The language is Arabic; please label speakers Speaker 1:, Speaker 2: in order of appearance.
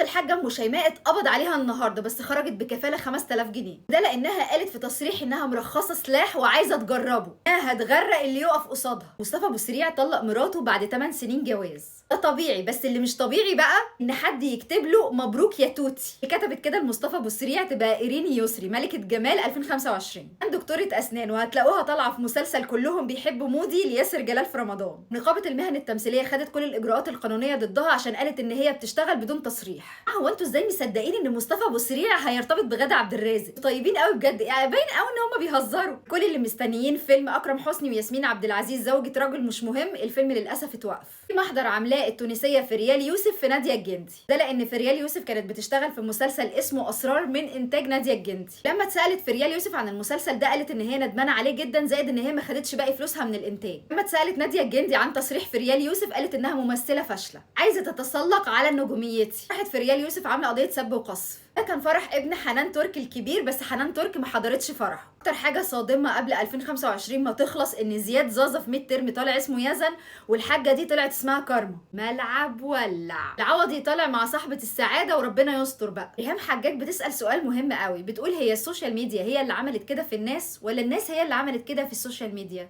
Speaker 1: الحاجه ام شيماء اتقبض عليها النهارده بس خرجت بكفاله 5000 جنيه، ده لانها قالت في تصريح انها مرخصه سلاح وعايزه تجربه، انها هتغرق اللي يقف قصادها. مصطفى ابو سريع طلق مراته بعد 8 سنين جواز، ده طبيعي، بس اللي مش طبيعي بقى ان حد يكتب له مبروك يا توتي. اللي كتبت كده لمصطفى ابو سريع تبقى ايرين يسري ملكه جمال 2025، دكتوره اسنان، وهتلاقوها طالعه في مسلسل كلهم بيحبوا مودي لياسر جلال في رمضان. نقابه المهن التمثيليه خدت كل الاجراءات القانونيه ضدها عشان قالت ان هي بتشتغل بدون تصريح. هو انتوا ازاي مصدقين ان مصطفى ابو سريع هيرتبط بغادة عبد الرازق؟ طيبين قوي بجد، يعني باين قوي ان هم بيهزروا. كل اللي مستنيين فيلم اكرم حسني وياسمين عبد العزيز زوجة رجل مش مهم، الفيلم للاسف اتوقف. في محضر عاملاه التونسيه فريال يوسف في ناديه الجندي، ده لان فريال يوسف كانت بتشتغل في مسلسل اسمه اسرار من انتاج ناديه الجندي. لما اتسالت فريال يوسف عن المسلسل ده قالت ان هي ندمانه عليه جدا، زائد ان هي ما خدتش باقي فلوسها من الانتاج. لما اتسالت ناديه الجندي عن تصريح فريال يوسف قالت انها ممثله فاشله عايزه تتسلق على نجوميتي. راحت فريال يوسف عامله قضيه سب وقذف. ده كان فرح ابن حنان ترك الكبير، بس حنان ترك ما حضرتش فرحه. اكتر حاجه صادمه قبل 2025 ما تخلص ان زياد زازا في ميد ترم طالع اسمه يزن، والحاجه دي طلعت اسمها كارما. ملعب ولع. العوضي طالع مع صاحبه السعاده وربنا يستر بقى. ريهام حجاج بتسال سؤال مهم قوي، بتقول هي السوشيال ميديا هي اللي عملت كده في الناس ولا الناس هي اللي عملت كده في السوشيال ميديا؟